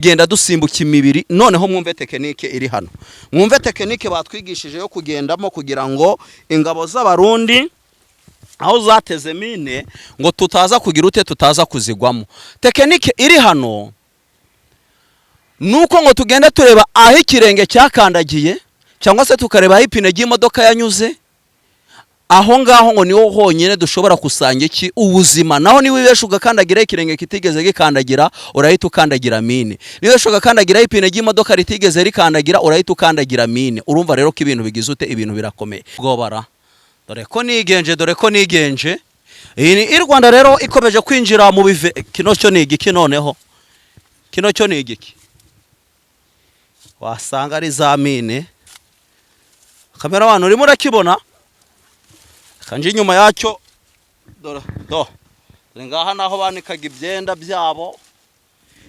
genda dusimbuka imibiri noneho mwumve tekinike iri hano mwumve tekinike batwigishije yo kugendamo kugira ngo ingabo z'abarundi aho zateze mine ngo tutaza kugira ute tutaza kuzigwamo tekinike iri hano nuko ngo tugenda tureba aho ikirenge cyakandagiye cyangwa se tukareba aho ipine ry'imodoka yanyuze aho ngaho ngo niho honyine dushobora kusanga iki ubuzima naho ni wibesha ugakandagira ikirenge kitigeze gikandagira urahita ukandagira mine niwesha ugakandagira ipine ry'imodoka ritigeze rikandagira urahita ukandagira mine urumva rero ko ibintu bigize ute ibintu birakomeye bwobara dore ko nigenje iyi ni Rwanda rero ikomeje kwinjira mu bive kino cyo ni igiki noneho kino cyo ni igiki wasanga ari za mine kamera abantu urimo urakibona kanje inyuma yacyo dore ngaha naho banikaga ibyenda byabo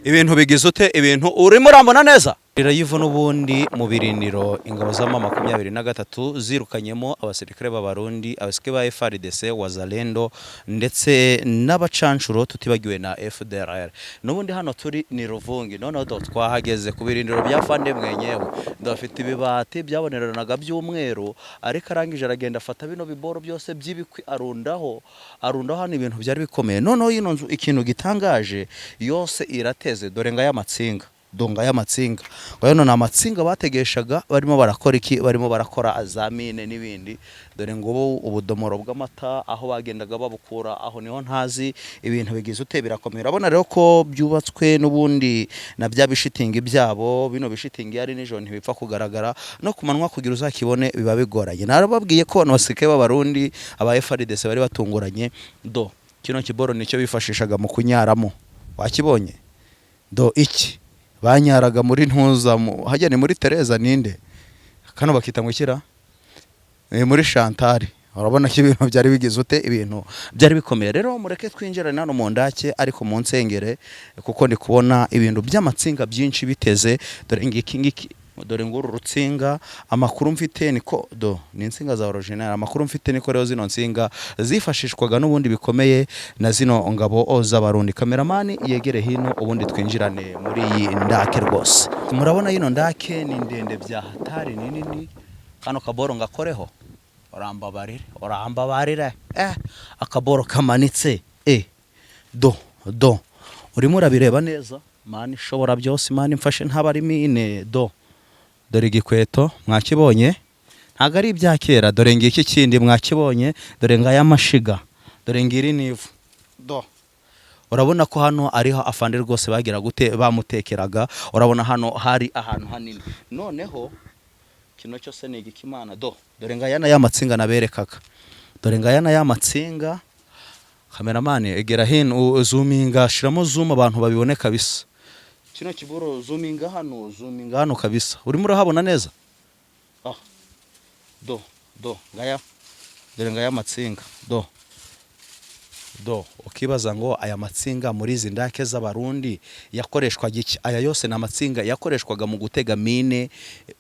ibintu bigize ute ibintu urimo urambona neza rirayivo n'ubundi mu birindiro ingabo za 23 zirukanyemo abasirikare b'abarundi abasike ba FARDC wazalendo ndetse n'abacanshuro tutibagiwe na FDLR n'ubundi hano turi ni Ruvungi noneho twahageze ku birindiro bya Fande mwenyewe ndafite ibibati byaboneranaga by'umweru ariko arangije aragenda afata bino biboro byose by'ibikwi arundaho hano ibintu byari bikomeye noneho yino nzu ikintu gitangaje yose irateze dore nga y'amatsinga donga y'amatsinga ngoyo na amatsinga bategeshaga barimo barakora iki barimo barakora azamine nibindi dore ngo ubudomoro bw'amata aho bagendaga babukura aho niho ntazi ibintu bigize ute birakomera abona rero ko byubatswe n'ubundi na bya bishitingi byabo bino bishitingi yari nijoro ntibipfa kugaragara no kumanwa kugira uzakibone biba bigoranye narababwiye ko n'abasike b'abarundi aba FARDC bari batunguranye kino kiboro nicyo bifashishaga mu kunyaramo wakibonye iki banyaraga muri ntuza hajyane muri Tereza ninde kano bakita ngukira muri Chantal urabona ko ibintu byari bigize ute ibintu byari bikomeye rero mureke twinjira nano mu ndake ariko mu nsengere kuko ndi kubona ibintu by'amatsinga byinshi biteze dore ngiki dore nguru rutsinga amakuru mfite niko ni insinga za original amakuru mfite niko rero zino nsinga zifashishwaga n'ubundi bikomeye na zino ngabo z'abarundi kameramani yegere hino ubundi twinjirane muri iyi ndake rwose murabona yino ndake ni ndende bya hatari nini kano kaboro ngakoreho orambabarira akaboro kamanitse urimo urabireba neza mani shobora byose mani mfashe ntabari mine dore igikweto mwakibonye ntago ari ibya kera dore ngiki kindi mwakibonye dore nga y'amashiga dore ngiri nivu urabona ko hano ariho afande rwose bagira gute bamutekeraga urabona hano hari ahantu hanini noneho kino cyose ni igikimana dore nga yana y'amatsinga naberekaga dore nga yana y'amatsinga kameramani egera hino zoominga shiramo zoom abantu babibone kabisa kino kiboro zoominga hano kabisa urimo urahabona neza ngaya dore ngaya matsinga ukibaza ngo aya matsinga muri izi ndake z'abarundi yakoreshwaga iki aya yose na matsinga yakoreshwaga mu gutega mine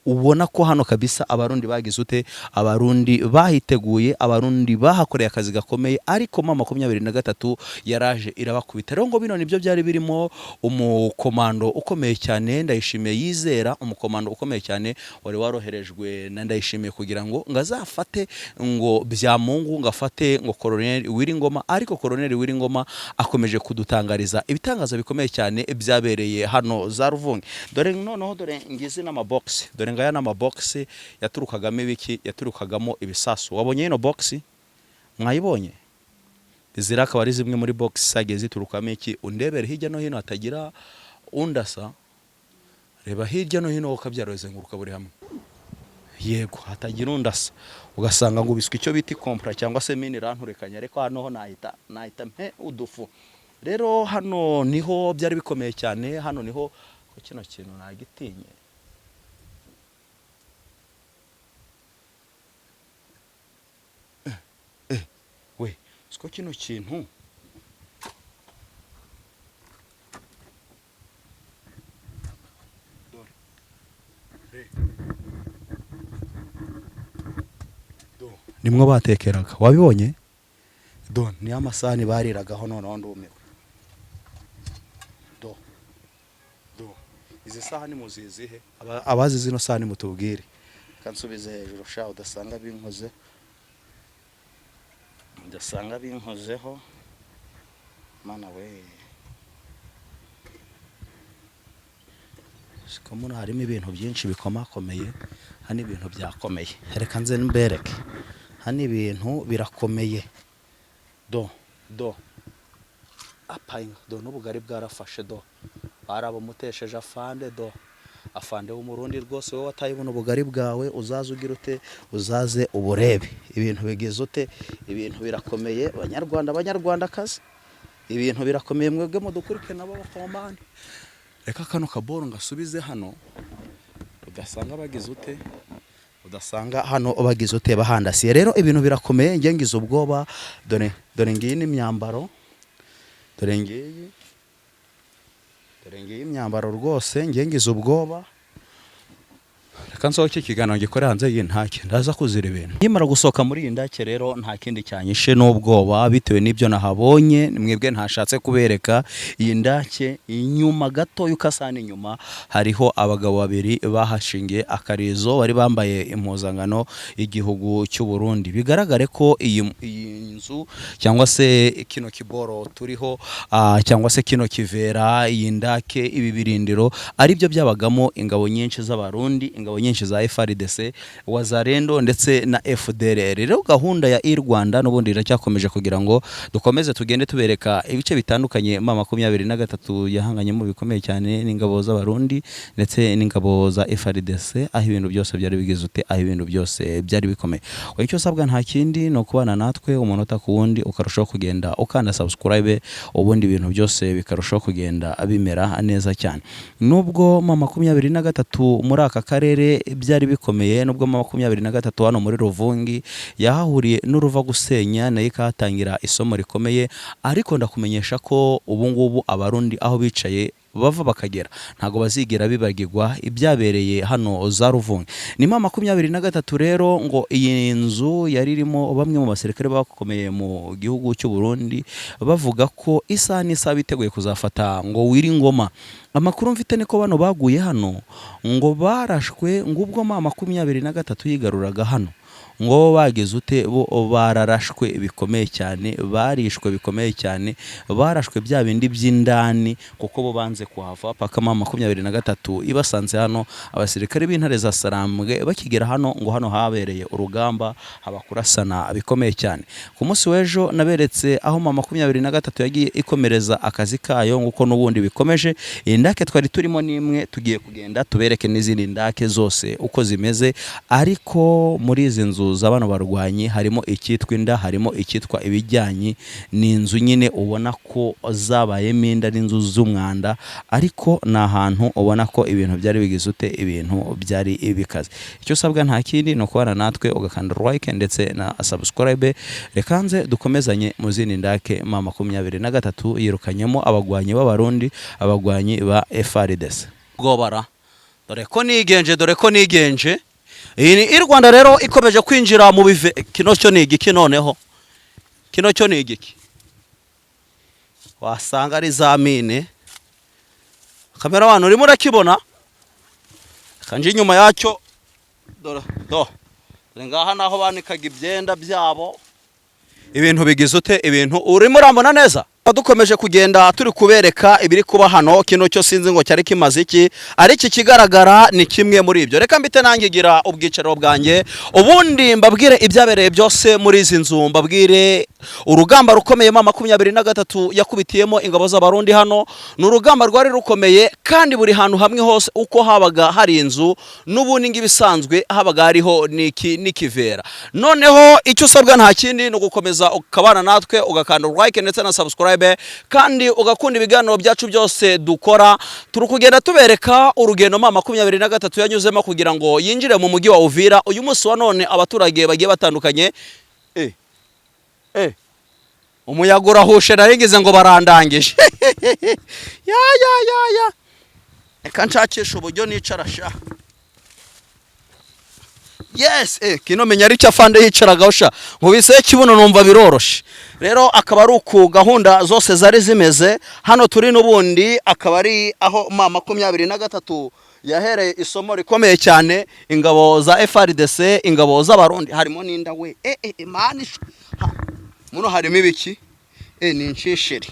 ubona ko hano kabisa abarundi bagize ute abarundi bahiteguye abarundi bahakoreye akazi gakomeye ariko 23 yaraje irabakubita rero ngo bino nibyo byari birimo umukomando ukomeye cyane ndayishimiye yizera umukomando ukomeye cyane wari waroherejwe na ndayishimiye kugira ngo ngazafate ngo bya Mungu ngafate ngo Colonel Wiringoma ariko Colonel Wiringoma akomeje kudutangariza ibitangaza bikomeye cyane byabereye hano za Ruvungi dore noneho dore ngize n'amabox dore ngaya n'amabox yaturukagamo ibiki yaturukagamo ibisasu wabonye ino box mwayibonye izira akaba ari zimwe muri box sage ziturukamo iki undebere hirya no hino hatagira undasa reba hirya no hino ukabyarozengurka buri hamwe yego hatagira undasa ugasanga ngo biswe icyo biti kompra cyangwa se mini ranturekanya ariko hano ho nahita mpe udufu rero hano niho byari bikomeye cyane hano niho ko kino kintu nagitinye we siko kino kintu nimwo batekeraga wabibonye ni amasani bariragaho noneho ndumiwe izi sahani muzizihe abazi zino sahani mutubwire kansubize hejuru sha udasanga binkozeho mana we sikomuna harimo ibintu byinshi bikomakomeye hani ibintu byakomeye reka nze mbereke hani ibintu birakomeye do apayinga do n'ubugari bwarafashe do barabumutesheje afande do afande w'umurundi rwose wowe watayibona ubugari bwawe uzaze ugira ute uzaze uburebe ibintu bigize ute ibintu birakomeye abanyarwandakazi ibintu birakomeye mwebwe mudukurike nabo bakomane reka kano kaboro ngasubize hano udasanga bagize ute udasanga hano bagize ute bahandasiye rero ibintu birakomeye ngize ubwoba dore ngiyi n'imyambaro dore ngiyi imyambaro rwose ngize ubwoba reka nsohoke ikiganiro gikore hanze y'intake ndaza kuzira ibintu nkimara gusohoka muri iyi ndake rero nta kindi cyanyishe n'ubwoba bitewe n'ibyo nahabonye mwebwe ntashatse kubereka iyi ndake inyuma gato y'ukasana inyuma hariho abagabo babiri bahashingiye akarizo bari bambaye impuzangano y'igihugu cy'u Burundi bigaragare ko iyi nzu cyangwa se kino kiboro turiho cyangwa se kino kivera iyi ndake ibi birindiro ari byo byabagamo ingabo nyinshi z'abarundi ingabo nyinshi za FARDC Wazalendo ndetse na FDLR rero gahunda ya Rwanda n'ubundi iracyakomeje kugira ngo dukomeze tugende tubereka ibice bitandukanye ma 23 yahanganye mu bikomeye cyane n'ingabo z'abarundi ndetse n'ingabo za FARDC aho ibintu byose byari bigize ute aho ibintu byose byari bikomeye icyo sabwa nta kindi no kubana natwe umunota ku wundi ukarushaho kugenda ukanda subscribe ubundi ibintu byose bikarushaho kugenda abimera neza cyane nubwo ma 23 muri aka karere byari bikomeye nubwo ma 23 hano muri Ruvungi yahahuriye n'uruva gusenya nayo ikahatangira isomo rikomeye ariko ndakumenyesha ko ubu ngubu abarundi aho bicaye bava bakagera ntago bazigera bibagirwa ibyabereye hano za Ruvungi ni ma 23 rero ngo iyi nzu yari irimo bamwe mu basirikare bakomeye mu gihugu cy'u Burundi bavuga ko isa n'isa biteguye kuzafata ngo wiri ngoma amakuru mfite niko bano baguye hano ngo barashwe ngubwo ma 23 yigaruraga hano ngo bagize ute bo bararashwe bikomeye cyane barishwe bikomeye cyane barashwe bya bindi by'indani kuko bo banze kuhava paka ma 23 ibasanze hano abasirikare b'intare za Sarambwe bakigera hano ngo hano habereye urugamba habakurasana bikomeye cyane ku munsi w'ejo naberetse aho ma 23 yagiye ikomereza akazi kayo nguko n'ubundi bikomeje indake twari turimo nimwe tugiye kugenda tubereke n'izindi ndake zose uko zimeze ariko muri izi nzu z'abana barwanyi harimo icyitwa inda harimo icyitwa ibijyanye n'inzu nyine ubona ko zabayemo inda n'inzu z'umwanda ariko na ahantu ubona ko ibintu byari bigize ute ibintu byari ibikaze icyo sabwa nta kindi no kubana natwe ugakanda like ndetse na subscribe rekanze dukomezanye mu zindi ndake ma 23 yirukanyemo abagwanyi b'abarundi abagwanyi ba FARDC gobara dore ko nigenje iyi ni Rwanda rero ikomeje kwinjira mu bive kino cyo ni igiki noneho kino cyo ni igiki wasanga ari zamine kamera abantu urimo urakibona kanje inyuma yacyo dore ngaha naho banikaga ibyenda byabo ibintu bigize ute ibintu urimo urambona neza dukomeje kugenda turi kubereka ibiri kuba hano kino cyo sinzi ngo cyari kimaze iki ari iki kigaragara ni kimwe muri ibyo reka mbite nangigira ubwicaro bwanjye ubundi mbabwire ibyabereye byose muri izi nzu mbabwire urugamba rukomeye ma 23 yakubitiyemo ingabo z'abarundi hano n'urugamba rwari rukomeye kandi buri hantu hamwe hose uko habaga hari inzu n'ubundi ngibisanzwe habaga hariho nikivera noneho icyo usabwa nta kindi no gukomeza ukabana natwe ugakanda like ndetse na subscribe kandi ugakunda ibiganiro byacu byose dukora turi kugenda tubereka urugendo ma 23 yanyuzemo kugira ngo yinjire mu mujyi wa Uvira uyu munsi wa none abaturage bagiye batandukanye umuyaga urahushe naringize ngo barandangije ya reka nshakisha uburyo nicara sha yes kino menya ari cyafande yicaraga sha nkubise kibuno numva biroroshe rero akaba ari uku gahunda zose zari zimeze hano turi n'ubundi akaba ari aho mama 23 yahereye isomo rikomeye cyane ingabo za FRDC ingabo z'abarundi harimo ninda we mani muno harimo ibiki ni nshishiri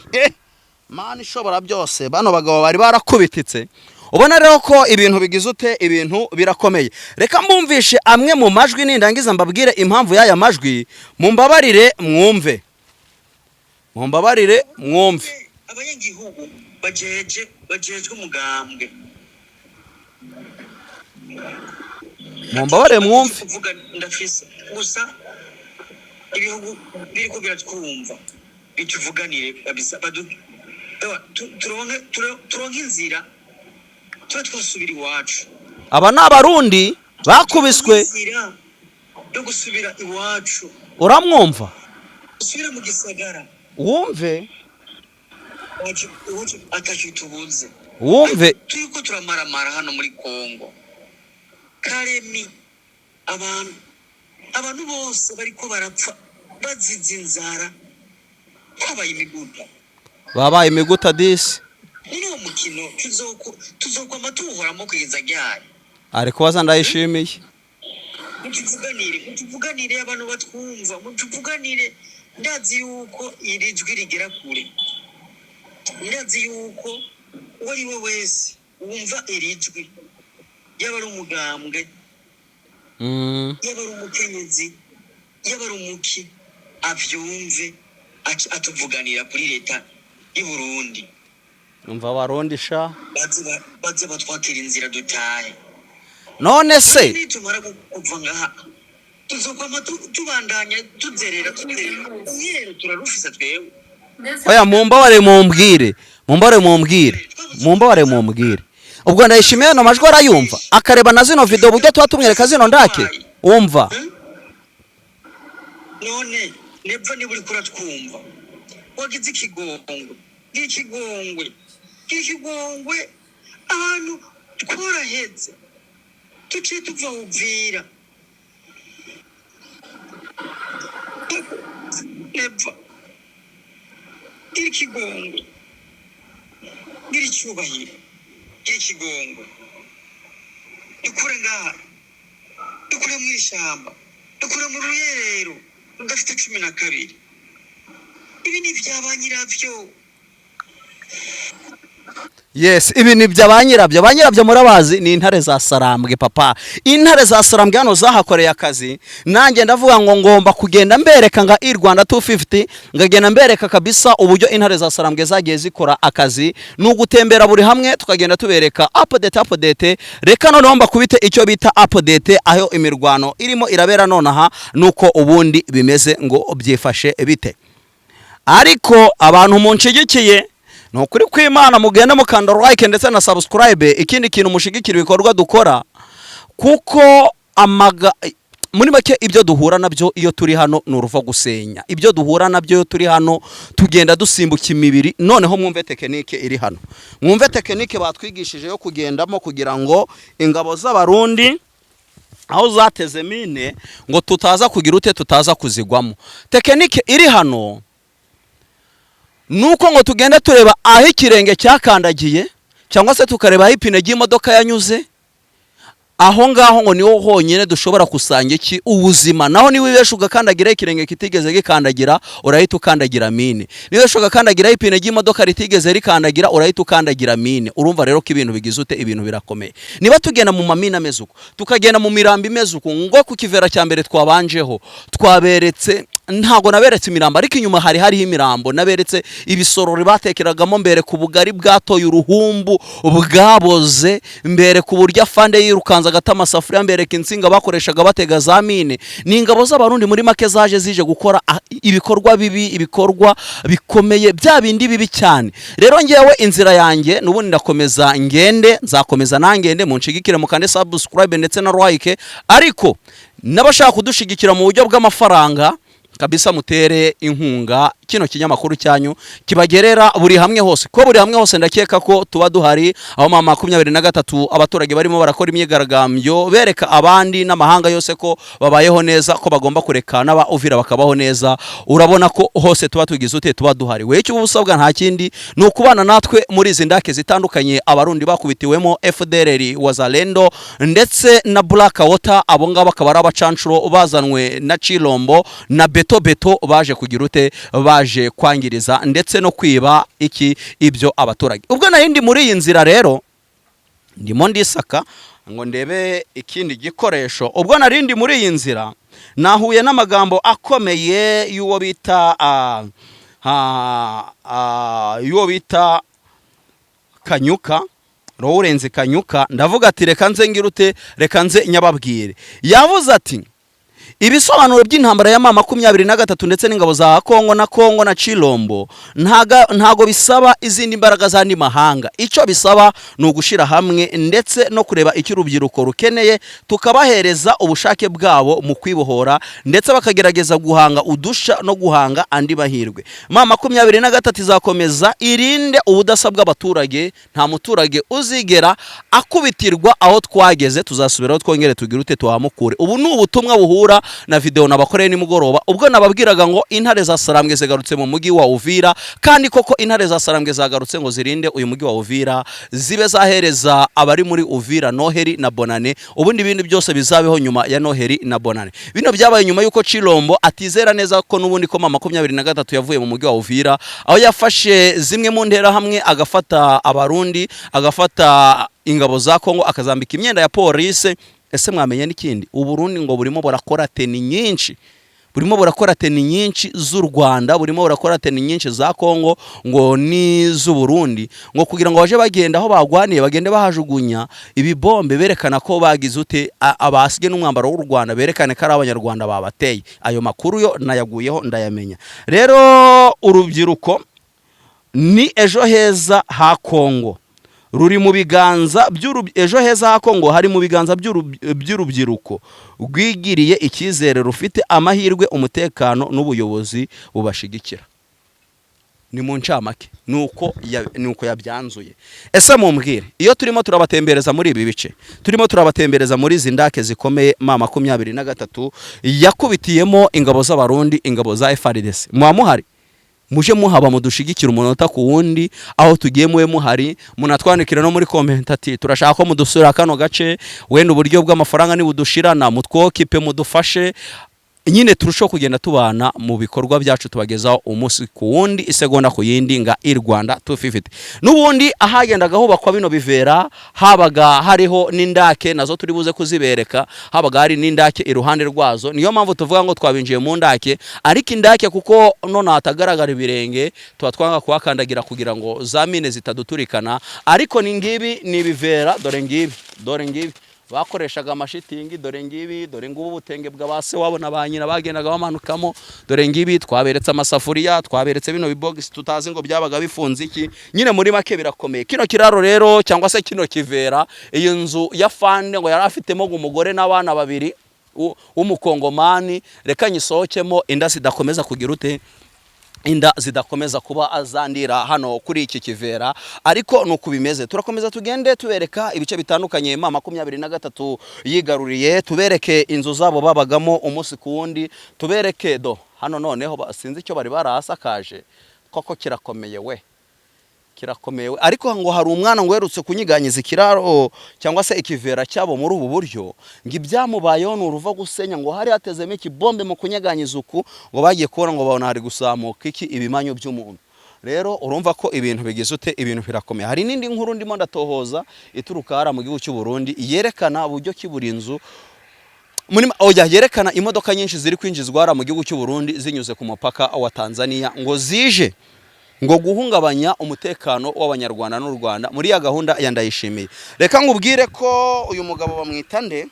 mani shobora byose bano bagabo bari barakubititse ubona rero ko ibintu bigize ute ibintu birakomeye reka mbumvishe amwe mu majwi nindangiza mbabwire impamvu y'aya majwi mumbabarire mwumve abanyagihugu bajejwe umugambwe mumbabarire mwumve kuvuga ndafise gusa ibihugu biriko biratwumva bituvuganire kabisa turonke inzira twasubira iwacu aba ni abarundi bakubiswe yo gusubira iwacu uramwumva usubira mu gisagara wumve atashitubuze wumve turiko turamaramara hano muri Kongo karemi abantu bose bariko barapfa bazize inzara babaye imiguta disi niwo mukino tuzokwama tuwuhoramo kugeza ryari ariko baza ndayishimiye mutuvuganire abantu batwumva mutuvuganire ndazi yuko iri jwi rigera kure ndazi yuko uwo ari we wese wumva iri jwi yaba ari umugambwe yaba ari umukenyezi yaba ari umuki avyumve atuvuganira kuri leta y'u Burundi umva barundi sha baze batwatira inzira dutahe none se nitumara kuva ngaha tuzokwama tubandanya tuzerera nyero turarufisa twewe oya mumbabarire mumbwire ubwo ndayishimiye no majwi arayumva akareba na zino video buryo tuba tumwereka zino ndake umva none nebva ni buri kura twumva wagize ikigongwe ahantu twaraheze tuciye tuva Uvira nebva ikigongwe cyubahiro ikigongwe dukure ngaha dukure mu ishyamba dukure mu ruyerero udafite 12 ibi ni by'abanyiravyo yes ibi ni by'abanyirabyo murabazi ni intare za Sarambwe papa intare za Sarambwe hano zahakoreye akazi nanjye ndavuga ngo ngomba kugenda mbereka nga Rwanda 250 ngagenda mbereka kabisa uburyo intare za Sarambwe zagiye zikora akazi n'ugutembera buri hamwe tukagenda tubereka update reka none ngomba kubite icyo bita update aho imirwano irimo irabera nonaha nuko ubundi bimeze ngo byifashe bite ariko abantu munshigikiye no kuri kw'Imana mugenda mukanda like ndetse na subscribe ikindi kintu mushigikira ibikorwa dukora kuko muri make ibyo duhura nabyo iyo turi hano n'uruva gusenya ibyo duhura nabyo iyo turi hano tugenda dusimbuka imibiri noneho mwumve tekinike iri hano mwumve tekinike batwigishije yo kugendamo kugira ngo ingabo z'abarundi aho zateze mine ngo tutaza kugira ute tutaza kuzigwamo tekinike iri hano nuko ngo tugenda tureba aho ikirenge cyakandagiye cyangwa se tukareba aho ipine ry'imodoka yanyuze aho ngaho ngo niho honyine dushobora kusanga iki ubuzima naho ni wibesha ugakandagira ikirenge kitigeze gikandagira urahita ukandagira mine niwe shoga kandagira ipine ry'imodoka ritigeze rikandagira urahita ukandagira mine urumva rero ko ibintu bigize ute ibintu birakomeye niba tugenda mu mamina amezuko tukagenda mu mirambi imezuko ngo ku kivera cya mbere twabanjeho twaberetse ntago naberetse imirambo ariko inyuma hariho imirambo naberetse ibisorori batekeragamo mbere ku bugari bwatoye uruhumbu bwaboze mbere ku buryo afande yirukanza agata amasafuriya mbereka insinga bakoreshaga batega za mine ni ingabo z'abarundi muri make zaje zije gukora ibikorwa bibi ibikorwa bikomeye bya bindi bibi cyane rero ngewe inzira yanjye nubundi ndakomeza ngende nzakomeza nangende munshigikire mukande subscribe ndetse na like ariko nabashaka kudushigikira mu buryo bw'amafaranga kabisa mutere inkunga kino kinyamakuru cyanyu kibagerera buri hamwe hose, ko buri hamwe hose ndakeka ko tuba duhari aho mama 23 abaturage barimo barakora imyigaragambyo bereka abandi n'amahanga yose ko babayeho neza, ko bagomba kureka n'aba Uvira bakabaho neza. Urabona ko hose tuba tugize ute, tuba duhari. We cyo ubusabwa nta kindi ni ukubana natwe muri izi ndake zitandukanye abarundi bakubitiwemo FDLR Wazalendo ndetse na Black Water, abo ngaba akaba ari abacancuro bazanwe na Chilombo na Beto baje kugira ute, baje kwangiriza ndetse no kwiba ibyo abaturage. Ubwo nahindi muri iyi nzira rero ndimo ndisaka ngo ndebe ikindi gikoresho. Ubwo narindi muri iyi nzira nahuye n'amagambo akomeye y'uwo bita Kanyuka, Lawrence Kanyuka. Ndavuga ati reka nze ngirute, reka nze nyababwire. Yavuze ati ibisobanuro by'intambara ya mama 23 ndetse n'ingabo za Kongo na Chilombo ntago bisaba izindi mbaraga zandi mahanga. Icyo bisaba ni ugushira hamwe ndetse no kureba icyo urubyiruko rukeneye, tukabahereza ubushake bwabo mu kwibohora ndetse bakagerageza guhanga udusha no guhanga andi bahirwe. Mama 23 izakomeza irinde ubudasa bw'abaturage, nta muturage uzigera akubitirwa aho twageze. Tuzasubiraho twongere tugirute tuhamukure. Ubu ni ubutumwa buhura na video nabakoreye nimugoroba, ubwo nababwiraga ngo intare za Sarambwe zigarutse mu mugi wa Uvira, kandi koko intare za Sarambwe zagarutse ngo zirinde uyu mugi wa Uvira, zibe zahereza abari muri Uvira Noheri na Bonane, ubundi ibindi byose bizabeho nyuma ya Noheri na Bonane. Bino byabaye nyuma yuko Chilombo atizera neza ko nubundi ko mama 23 yavuye mu mugi wa Uvira, aho yafashe zimwe mu ntera hamwe, agafata abarundi, agafata ingabo za Kongo, akazambika imyenda ya police. Ese mwamenye n'ikindi, Uburundi ngo burimo burakora teni nyinshi, burimo burakora teni nyinshi z'u Rwanda, burimo burakora teni nyinshi za Kongo ngo ni z'u Burundi, ngo kugira ngo baje bagenda aho bagwaniye bagende bahajugunya ibibombe berekana ko bagize ute abasige n'umwambaro w'u Rwanda, berekane ko ari abanyarwanda babateye. Ayo makuru yo nayaguyeho ndayamenya. Rero urubyiruko ni ejo heza ha Kongo, ruri mu biganza ejo heza ha Kongo hari mu biganza by'urubyiruko rwigiriye icyizere, rufite amahirwe, umutekano n'ubuyobozi bubashigikira. Ni mu ncamake nuko yabyanzuye. Ese mumbwire, iyo turimo turabatembereza muri ibi bice, turimo turabatembereza muri zindake zikomeye mama 23 yakubitiyemo ingabo z'abarundi, ingabo za FARDC, muhamuhari muje muhaba mudushigikira umunota ku wundi, aho tugiye muwe muhari, munatwandikira no muri comment ati turashaka ko mudusura kano gace, wenda uburyo bw'amafaranga ni budushirana, mutwokipe mudufashe, nyine turusho kugenda tubana mu bikorwa byacu, tubagezaho umunsi ku wundi, isegonda ku yindi nga Rwanda 250. Nubundi ahagendaga hubakwa bino bivera, habaga hariho n'indake nazo turi buze kuzibereka, habaga hari n'indake iruhande rwazo. Niyo mpamvu tuvuga ngo twabinjiye mu ndake, ariko indake kuko none hatagaragara ibirenge tuba twanga kuhakandagira kugira ngo za mine zitaduturikana. Ariko ni ngibi ni bivera, dore ngibi bakoreshaga amashitingi, dore ngibi, dore ngubu ubutenge bw'abase wabona banyina bagendaga bamanukamo, dore ngibi twaberetse amasafuriya, twaberetse bino bibogisi tutazi ngo byabaga bifunze iki. Nyine muri make birakomeye. Kino kiraro rero cyangwa se kino kivera, iyo nzu ya Fande ngo yari afitemo umugore n'abana babiri w'umukongomani, reka nyisohokemo inda zidakomeza kugira ute, inda zidakomeza kuba azandira hano kuri iki kivera. Ariko nuko bimeze, turakomeza tugende tubereka ibice bitandukanye mama 23 yigaruriye, tubereke inzu zabo babagamo umunsi ku wundi, tubereke hano noneho sinzi icyo bari barahasakaje, koko kirakomeye we, kirakomeye. Ariko ngo hari umwana ngo yerutse kunyiganyiza ikiraro cyangwa se ikivera cyabo muri ubu buryo, ngo ibyamubayeho n'uruva gusenya, ngo hari hatezemo ikibombe mu kunyaganyiza uku, ngo bagiye kubona ngo babona hari gusamuka iki ibimanyo by'umuntu. Rero urumva ko ibintu bigize ute, ibintu birakomeye. Hari n'indi nkuru ndimo ndatohoza ituruka hara mu gihugu cy'u Burundi, yerekana uburyo kibura inzu yerekana imodoka nyinshi ziri kwinjizwa hara mu gihugu cy'u Burundi zinyuze ku mupaka wa Tanzania, ngo zije ngo guhungabanya umutekano w'abanyarwanda n'u Rwanda muri ya gahunda ya Ndayishimiye. Reka ngubwire ko uyu mugabo bamwita nde,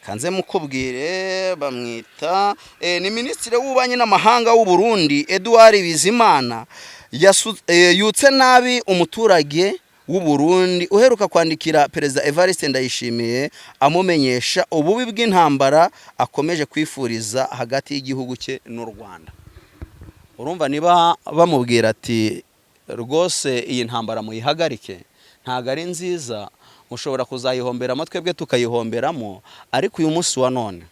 kanze mukubwire bamwita ni Minisitiri w'Ububanyi n'Amahanga w'u Burundi Edouard Bizimana, yutse nabi umuturage w'u Burundi uheruka kwandikira Perezida Evariste Ndayishimiye amumenyesha ububi bw'intambara akomeje kwifuriza hagati y'igihugu cye n'u Rwanda. urumva niba bamubwira ati rwose iyi ntambara muyihagarike ntago ari nziza, mushobora kuzayihomberamo, twebwe tukayihomberamo, ariko uyu munsi wa none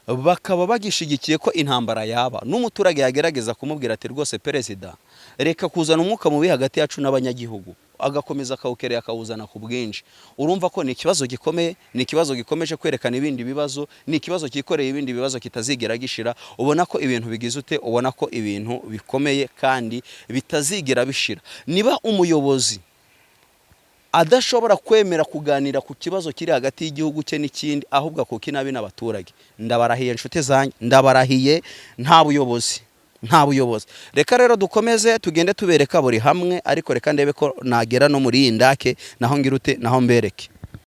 bakaba bagishigikiye ko intambara yaba, n'umuturage yagerageza kumubwira ati rwose perezida reka kuzana umwuka mubi hagati yacu n'abanyagihugu, agakomeza akawukereye akawuzana ku bwinshi. Urumva ko ni ikibazo gikomeye, ni ikibazo gikomeje kwerekana ibindi bibazo, ni ikibazo kikoreye ibindi bibazo kitazigera gishira. Ubona ko ibintu bigize ute, ubona ko ibintu bikomeye kandi bitazigera bishira. Niba umuyobozi adashobora kwemera kuganira ku kibazo kiri hagati y'igihugu cye n'ikindi, ahubwo akuka inabi n'abaturage, ndabarahiye inshuti zanjye, ndabarahiye nta buyobozi. Reka rero dukomeze tugende tubereka buri hamwe, ariko reka ndebe ko nagera no muri iyi ndake naho ngirute naho mbereke.